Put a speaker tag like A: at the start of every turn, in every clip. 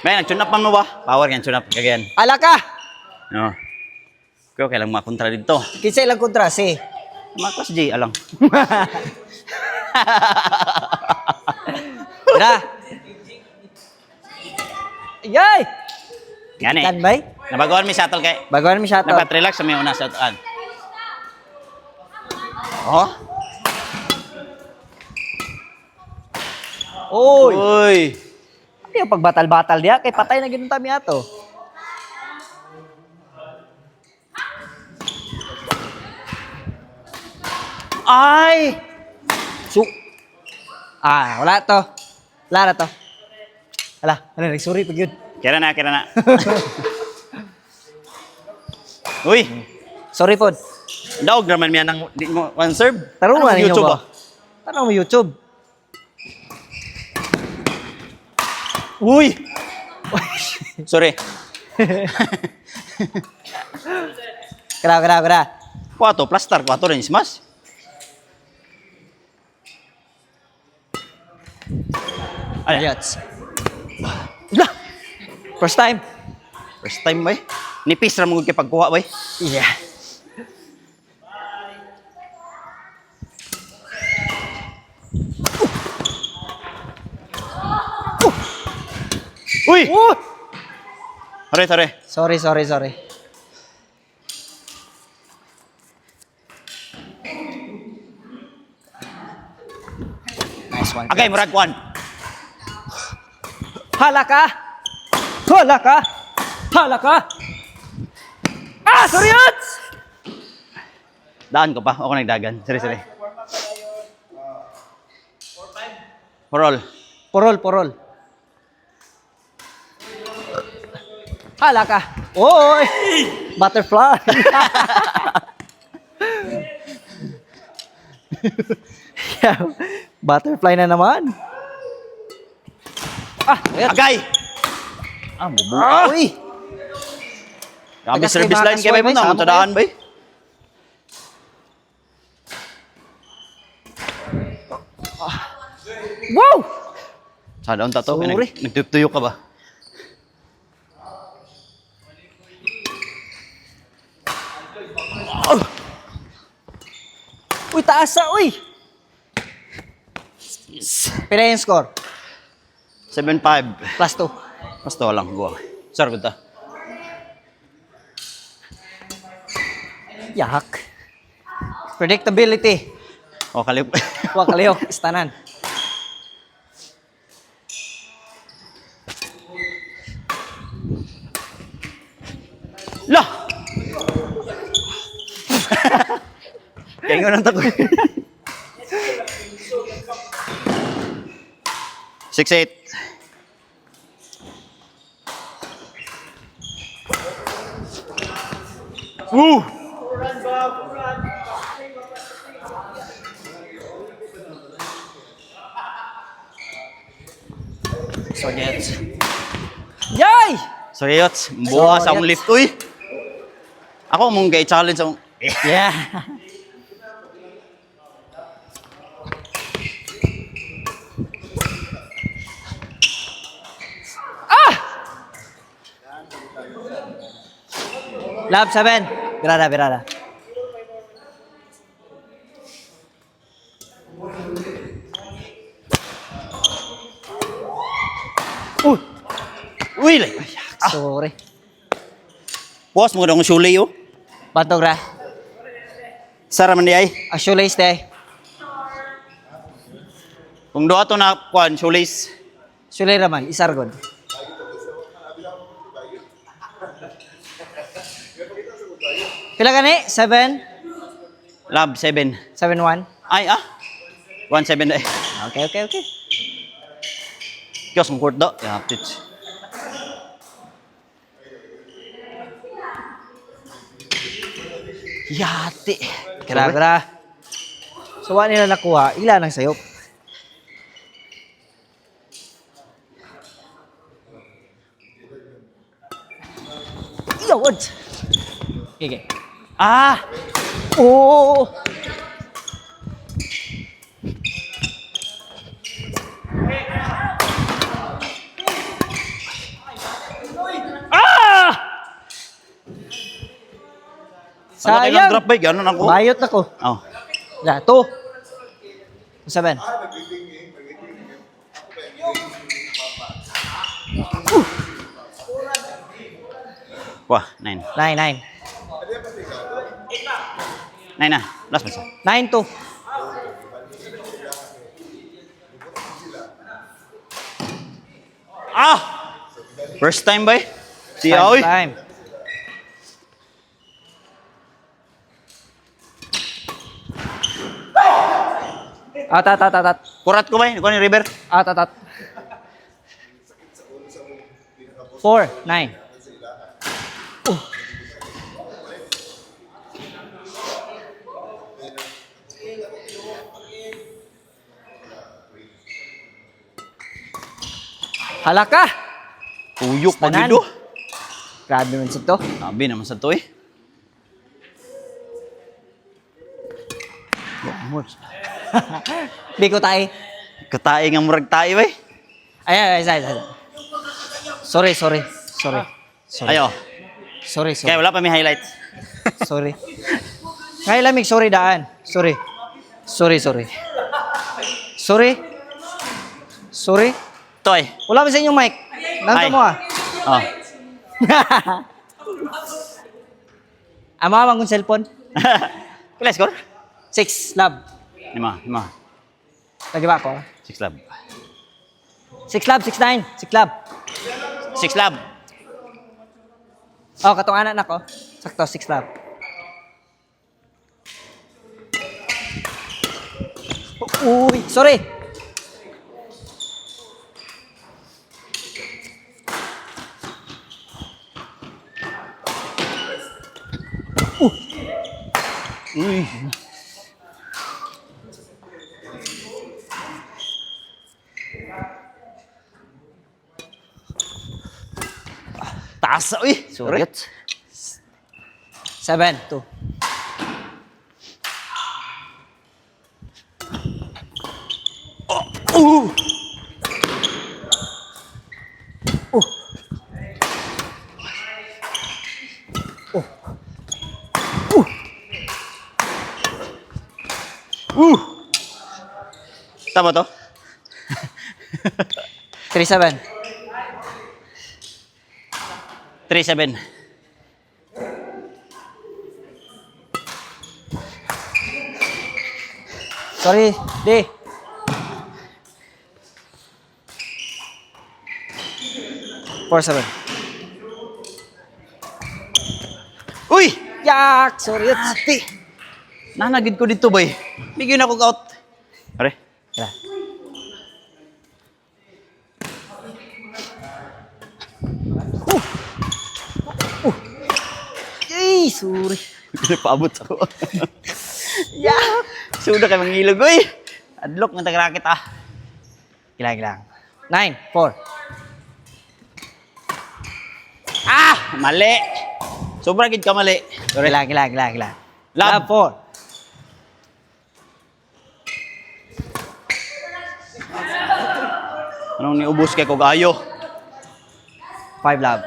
A: May nag-tune up man mo ba? Power kan tune up kagayan.
B: Ala ka!
A: No. Kaya kailang makontra dito.
B: Kinsa ilang kontrase?
A: Makos J alang.
B: Tara! Yay!
A: Gani.
B: Standby?
A: Nabaguan mi shuttle kay.
B: Baguhan mi shuttle.
A: Napat-relax sa may una sa taan. Oh.
B: Oy!
A: Uy.
B: Ano yung pagbatal-batal diya? Kay patay na ganun tami ato.
A: Ay!
B: Su... wala to. Wala na to. Ala, ano, nagsuri pag yun.
A: Kira na. Uy.
B: Sorry po.
A: Daog naman miya ng di mo one serve.
B: Tarungan ninyo
A: YouTube
B: ba? Tanong mo YouTube.
A: Uy. Sorry.
B: Kara.
A: 4 plaster, 4 rin smash. Ay,
B: Ayats. Lah! First time.
A: first time ba? Nipis ra mo kay pagkuha ba?
B: Yeah.
A: Uy! Sorry.
B: Sorry. Nice one.
A: Agay murag kwan.
B: Hala ka! Sorry, Ots!
A: Daan ko pa, ako nagdagan. Sorry. Porol.
B: Hala ka! Oy! Butterfly! Yeah, butterfly na naman. Ayan.
A: Agay! Bubuka. Uy! Kami
B: Tagas kay
A: service
B: mga
A: line kay
B: kasway,
A: mo na,
B: sama
A: tadaan ba?
B: Wow!
A: Sa daon ta to,
B: Sorry.
A: nagtutuyo ka ba?
B: Uy, taas sa, uy! Pila yung score?
A: 7-5.
B: Plus 2.
A: Basta lang, guwang. Sorry ta.
B: Yak. Predictability.
A: O, kalip.
B: Huwag kaliyok, istanan.
A: Lah! Kaya nga nang takoy. 6-8. Woo! So, gets.
B: Yay!
A: So, yots. Bukas
B: So,
A: akong
B: gets.
A: lift. Uy! Ako mong gay-challenge akong...
B: Yeah. Lab 7. Birada.
A: Uy! Like,
B: Sorry.
A: bukas mo dong suli yo.
B: Bantog ra.
A: Sara man di ay.
B: Actually, stay.
A: Kung doon ato na kwan, sulis.
B: Sulay raman, isargon. Pila gani? 7?
A: Lab 7.
B: 7-1?
A: Ay 1-7 na eh.
B: Okay.
A: Kiyos mong court do. Yeah, tits. Yati.
B: Gra. So, wala nila nakuha, ilan ang sayop? Yun! Okay. Oh!
A: Wala kailang
B: Sayang.
A: drop by, gano'n ako.
B: Bayot na ko.
A: Oh.
B: Yeah, 2. 7.
A: Wah, 9.
B: 9, 9.
A: 9 na. Last man siya.
B: 9, 2.
A: Ah! First time ba? Siya, oy.
B: Time. At.
A: Kurat ko ba? Kuha ni River.
B: At. 4, 9. Halaka!
A: Tuyok pa
B: Tanan.
A: gido.
B: Grabe man sa to.
A: Sabi naman sa to eh.
B: Biko tayo.
A: Katae nga murag tae ba?
B: Ay. Sorry.
A: Ayo.
B: Sorry.
A: Kaya wala pa may highlights.
B: Sorry. Ngay lamig, sorry daan. Sorry.
A: Toy.
B: Wala ba sa inyong mic? Nandito
A: Ay.
B: mo ah.
A: Oh.
B: Ama bang kong cellphone?
A: Kailan score?
B: 6 lab.
A: 5.
B: Lagi ba ako?
A: 6 lab.
B: 6 lab, 6-9. 6 lab.
A: 6 lab.
B: Oh, katong anak na ko. Sakto, 6 lab. Uy, sorry.
A: Uy. Taas uy. Sorry.
B: 7, 2.
A: Tama to?
B: 3-7.
A: 3-7.
B: Sorry, di. Four, 7.
A: Uy!
B: Yak! Sorry,
A: Ate! Nanagid ko dito ba eh. Bigyan ako out. Pare.
B: Tara. Yay! Sorry.
A: Pinapaabot ako. Yeah! Suda kay mangilog uy. Adlock ng tagarakit ah.
B: Gilang. 9, 4.
A: Ah! Mali! Sobra gid ka mali.
B: Gilang.
A: Lab.
B: Lab 4.
A: Anong niubos kay kog ayo?
B: 5 lab.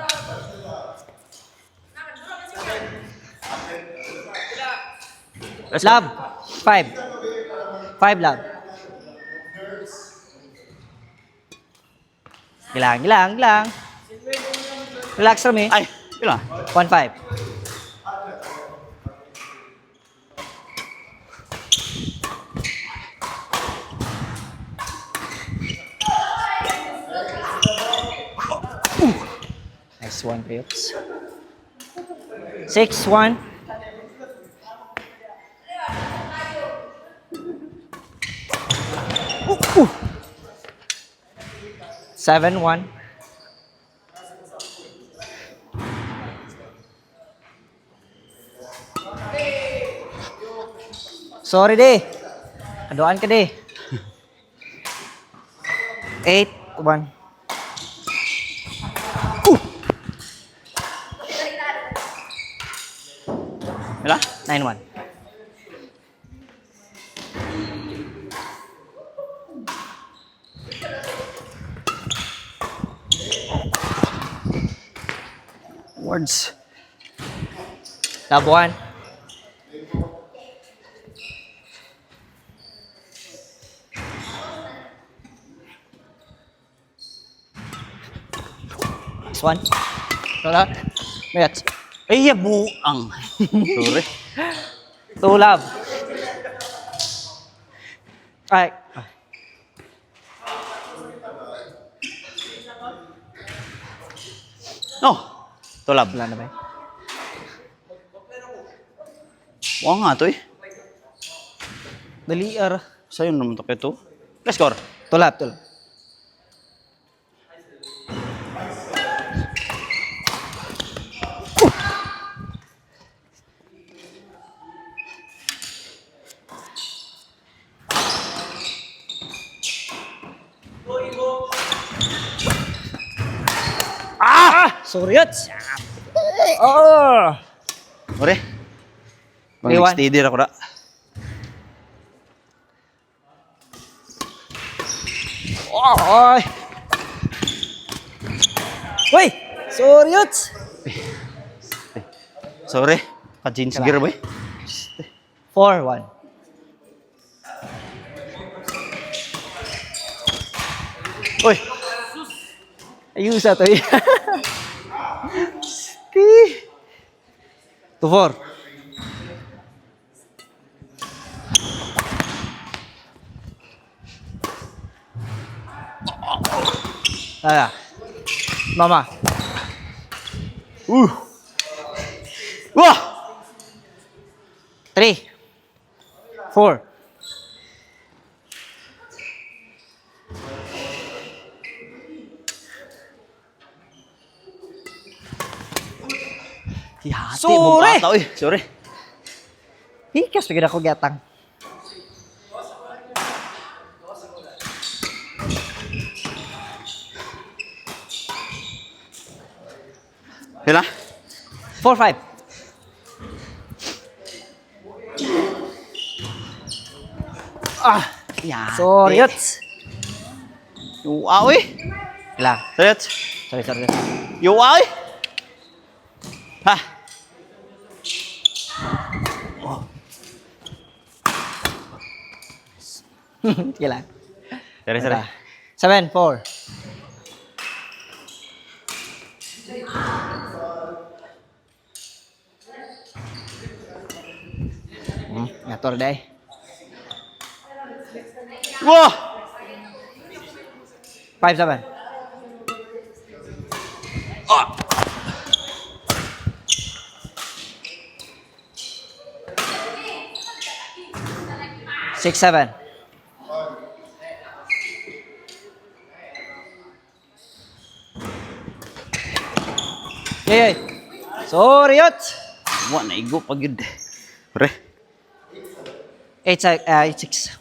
B: Lab 5. 5 lab. Gilang. Relax rami.
A: Ay, pila?
B: 1-5. Nice one, Pips. 6-1. Ooh. 7-1. Sorry, di. Aduan ka, di. 8-1.
A: Pila?
B: 9-1.
A: Words.
B: Lab 1. 1. Wala. Match.
A: Ay, buang. Sorry.
B: 2 love. Ay.
A: No. Tulab.
B: Wala na ba?
A: Wala nga to eh.
B: Dali, ara.
A: Sa'yo naman to ito. Let's score.
B: Tulap. Sorry, Yots. Oh.
A: Ore.
B: Iwan.
A: Mag-steady ako na.
B: Oy. Uy! Sorry, Yots.
A: Sorry. Pa-jeans gear boy.
B: 4-1.
A: Uy.
B: Ayusa to eh. 2-4. Ala. Mama.
A: Wah!
B: 3. 4.
A: Hati
B: Sorry.
A: mo bata uy. Sorry.
B: Hikas pagod ako gatang.
A: Hila.
B: 4-5.
A: Ya.
B: Sorry, Yots.
A: Yuwa uy.
B: Ilang.
A: Sayot.
B: Sorry.
A: Yuwa uy. Ha.
B: Ilang.
A: Sorry.
B: 7-4. Ngatur deh.
A: Wah!
B: 5-7. Six, 7. Yay. Sorry, Yots.
A: Wah, naigo pag yun. Pre.
B: 8-6.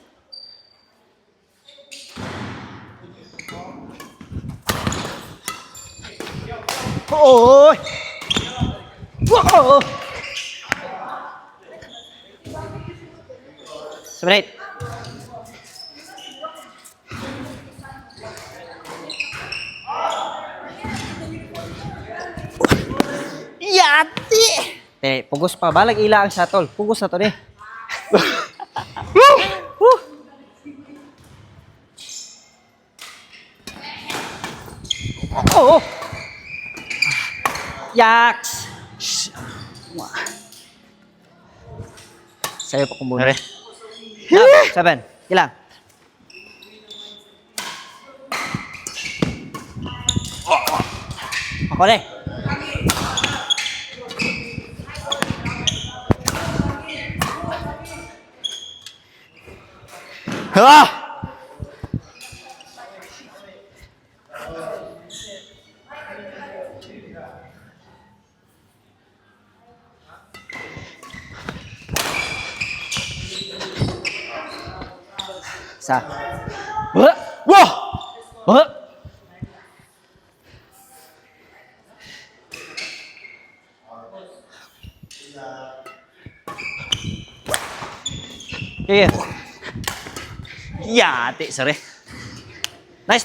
B: Oh! Wow! 7-8. Yati! Pugos pa. Balag ila ang shuttle. Pugos na to ni. Oh! Yaks! Sa'yo pa kumuna.
A: Pre.
B: 7. Ilang? Ako na eh.
A: Ha!
B: Isa. Wah!
A: Wah!
B: Wah! Iya.
A: Yati, sorry.
B: Nice.